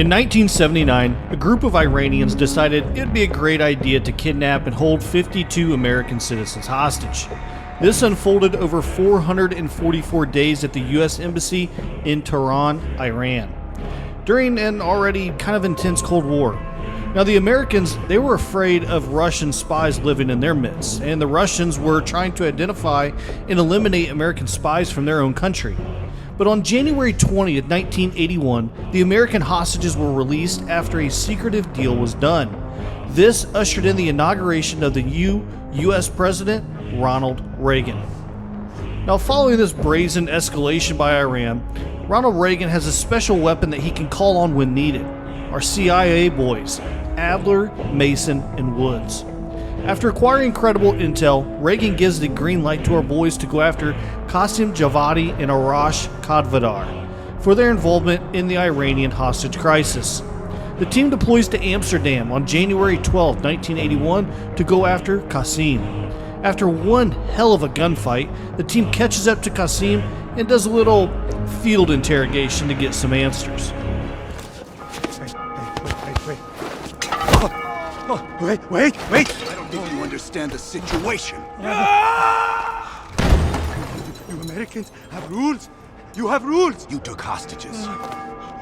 In 1979, a group of Iranians decided it'd be a great idea to kidnap and hold 52 American citizens hostage. This unfolded over 444 days at the U.S. Embassy in Tehran, Iran, during an already kind of intense Cold War. Now, the Americans, they were afraid of Russian spies living in their midst, and the Russians were trying to identify and eliminate American spies from their own country. But on January 20th, 1981, the American hostages were released after a secretive deal was done. This ushered in the inauguration of the U.S. President, Ronald Reagan. Now, following this brazen escalation by Iran, Ronald Reagan has a special weapon that he can call on when needed: our CIA boys, Adler, Mason, and Woods. After acquiring credible intel, Reagan gives the green light to our boys to go after Qasim, Javadi, and Arash Kadivar for their involvement in the Iranian hostage crisis. The team deploys to Amsterdam on January 12, 1981 to go after Kasim. After one hell of a gunfight, the team catches up to Kasim and does a little field interrogation to get some answers. Wait! I don't think you understand the situation. You Americans have rules. You have rules. You took hostages.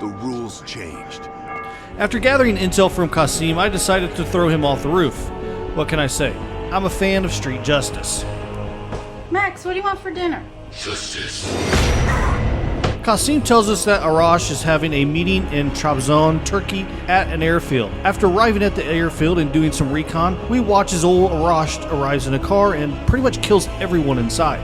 The rules changed. After gathering intel from Kasim, I decided to throw him off the roof. What can I say? I'm a fan of street justice. Max, what do you want for dinner? Justice. Kasim tells us that Arash is having a meeting in Trabzon, Turkey, at an airfield. After arriving at the airfield and doing some recon, we watch as old Arash arrives in a car and pretty much kills everyone inside.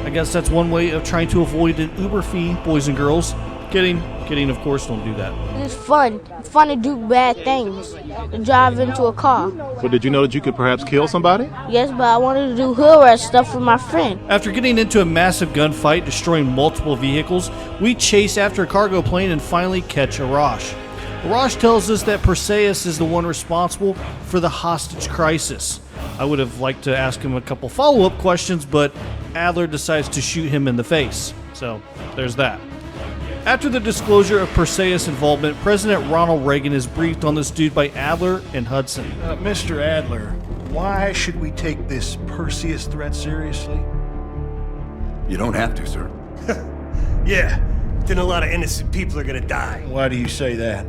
I guess that's one way of trying to avoid an Uber fee, boys and girls. Kidding, of course, don't do that. It's fun. It's fun to do bad things. To drive into a car. Well, did you know that you could perhaps kill somebody? Yes, but I wanted to do hood rat stuff with my friend. After getting into a massive gunfight, destroying multiple vehicles, we chase after a cargo plane and finally catch Arash. Arash tells us that Perseus is the one responsible for the hostage crisis. I would have liked to ask him a couple follow-up questions, but Adler decides to shoot him in the face. So, there's that. After the disclosure of Perseus' involvement, President Ronald Reagan is briefed on this dude by Adler and Hudson. Mr. Adler, why should we take this Perseus threat seriously? You don't have to, sir. Yeah, then a lot of innocent people are gonna die. Why do you say that?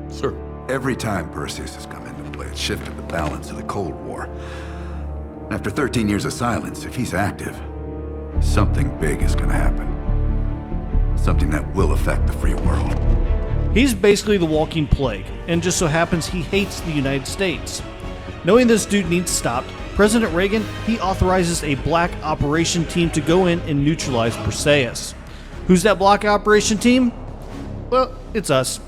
Sir, every time Perseus has come into play, it's shifted the balance of the Cold War. After 13 years of silence, if he's active, something big is gonna happen. Something that will affect the free world. He's basically the walking plague, and just so happens he hates the United States. Knowing this dude needs stopped, President Reagan, he authorizes a black operation team to go in and neutralize Perseus. Who's that black operation team? Well, it's us.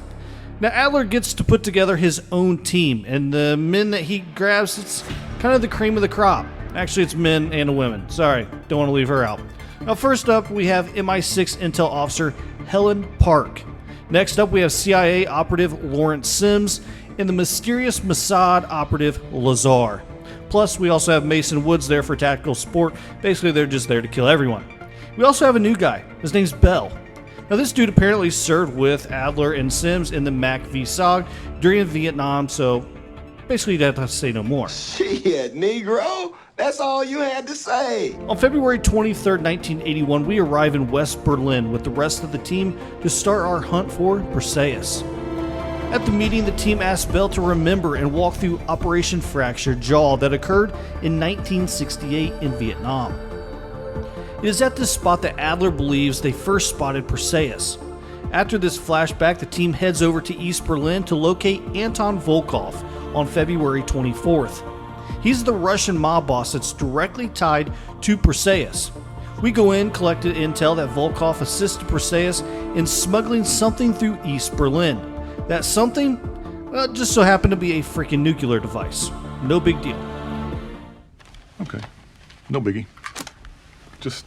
Now Adler gets to put together his own team, and the men that he grabs, it's kind of the cream of the crop. Actually, it's men and women. Sorry, don't want to leave her out. Now, first up, we have MI6 intel officer Helen Park. Next up, we have CIA operative Lawrence Sims and the mysterious Mossad operative Lazar. Plus, we also have Mason Woods there for tactical support. Basically, they're just there to kill everyone. We also have a new guy. His name's Bell. Now, this dude apparently served with Adler and Sims in the MAC v SOG during Vietnam, so basically, you'd have to say no more. Shit, Negro. That's all you had to say. On February 23rd, 1981, we arrive in West Berlin with the rest of the team to start our hunt for Perseus. At the meeting, the team asked Bell to remember and walk through Operation Fractured Jaw that occurred in 1968 in Vietnam. It is at this spot that Adler believes they first spotted Perseus. After this flashback, the team heads over to East Berlin to locate Anton Volkov on February 24th. He's the Russian mob boss that's directly tied to Perseus. We go in, collected intel that Volkov assisted Perseus in smuggling something through East Berlin. That something just so happened to be a freaking nuclear device. No big deal. Okay, no biggie. Just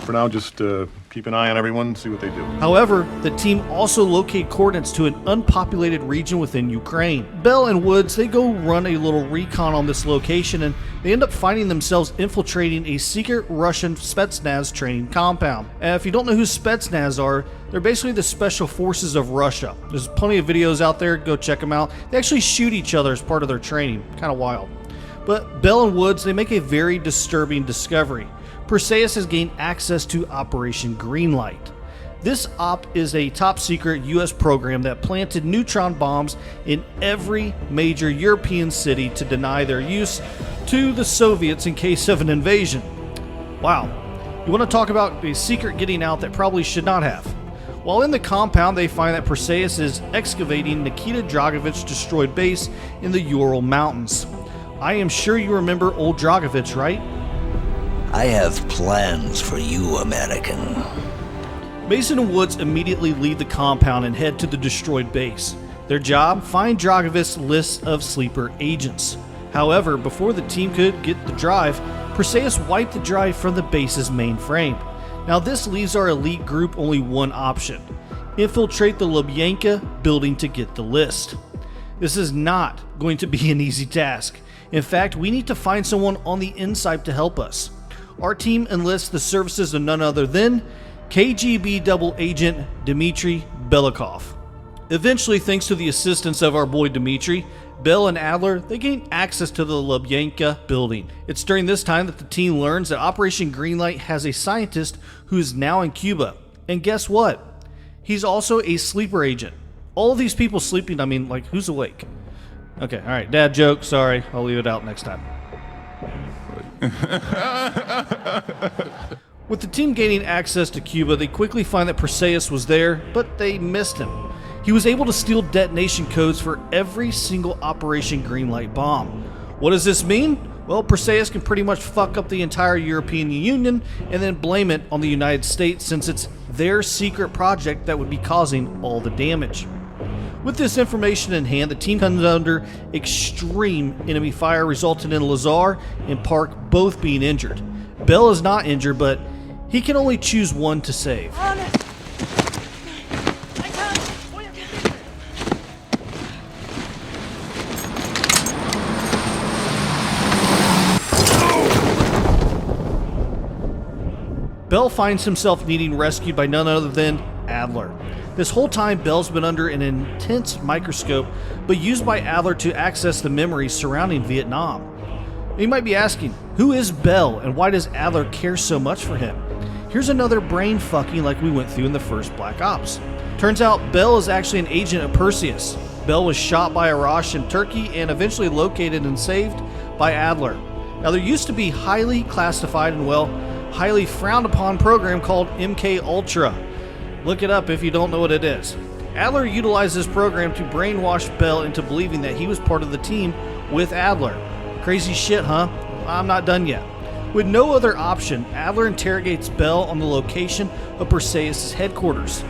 For now, just keep an eye on everyone, see what they do. However, the team also locate coordinates to an unpopulated region within Ukraine. Bell and Woods, they go run a little recon on this location, and they end up finding themselves infiltrating a secret Russian Spetsnaz training compound. And if you don't know who Spetsnaz are, they're basically the special forces of Russia. There's plenty of videos out there, go check them out. They actually shoot each other as part of their training, kind of wild. But Bell and Woods, they make a very disturbing discovery. Perseus has gained access to Operation Greenlight. This op is a top-secret U.S. program that planted neutron bombs in every major European city to deny their use to the Soviets in case of an invasion. Wow, you want to talk about a secret getting out that probably should not have. While in the compound, they find that Perseus is excavating Nikita Dragovich's destroyed base in the Ural Mountains. I am sure you remember old Dragovich, right? I have plans for you, American. Mason and Woods immediately leave the compound and head to the destroyed base. Their job? Find Dragovich's list of sleeper agents. However, before the team could get the drive, Perseus wiped the drive from the base's mainframe. Now this leaves our elite group only one option: infiltrate the Lubyanka building to get the list. This is not going to be an easy task. In fact, we need to find someone on the inside to help us. Our team enlists the services of none other than KGB double agent Dmitry Belikov. Eventually, thanks to the assistance of our boy Dmitry, Bell and Adler, they gain access to the Lubyanka building. It's during this time that the team learns that Operation Greenlight has a scientist who is now in Cuba. And guess what? He's also a sleeper agent. All of these people sleeping, I mean, like, who's awake? Okay, alright, dad joke, sorry, I'll leave it out next time. With the team gaining access to Cuba, they quickly find that Perseus was there, but they missed him. He was able to steal detonation codes for every single Operation Greenlight bomb. What does this mean? Well, Perseus can pretty much fuck up the entire European Union and then blame it on the United States, since it's their secret project that would be causing all the damage. With this information in hand, the team comes under extreme enemy fire, resulting in Lazar and Park both being injured. Bell is not injured, but he can only choose one to save. Bell finds himself needing rescued by none other than Adler. This whole time, Bell's been under an intense microscope, but used by Adler to access the memories surrounding Vietnam. You might be asking, who is Bell and why does Adler care so much for him? Here's another brain fucking like we went through in the first Black Ops. Turns out Bell is actually an agent of Perseus. Bell was shot by Arash in Turkey and eventually located and saved by Adler. Now there used to be highly classified and, well, highly frowned upon program called MK Ultra. Look it up if you don't know what it is. Adler utilized this program to brainwash Bell into believing that he was part of the team with Adler. Crazy shit, huh? I'm not done yet. With no other option, Adler interrogates Bell on the location of Perseus' headquarters.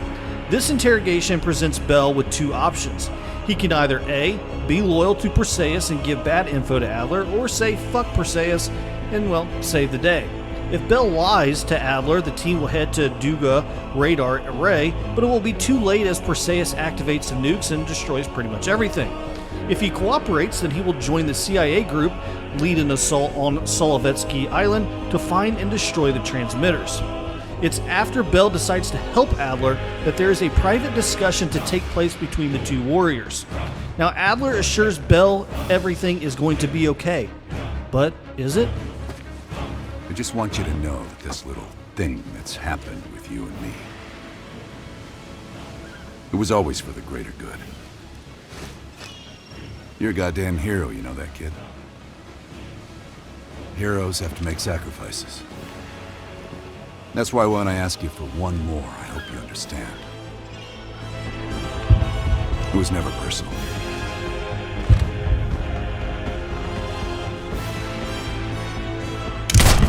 This interrogation presents Bell with two options. He can either A, be loyal to Perseus and give bad info to Adler, or say fuck Perseus and, well, save the day. If Bell lies to Adler, the team will head to Duga radar array, but it will be too late as Perseus activates the nukes and destroys pretty much everything. If he cooperates, then he will join the CIA group, lead an assault on Solovetsky Island to find and destroy the transmitters. It's after Bell decides to help Adler that there is a private discussion to take place between the two warriors. Now Adler assures Bell everything is going to be okay, but is it? I just want you to know that this little thing that's happened with you and me, it was always for the greater good. You're a goddamn hero, you know that, kid? Heroes have to make sacrifices. That's why when I ask you for one more, I hope you understand. It was never personal.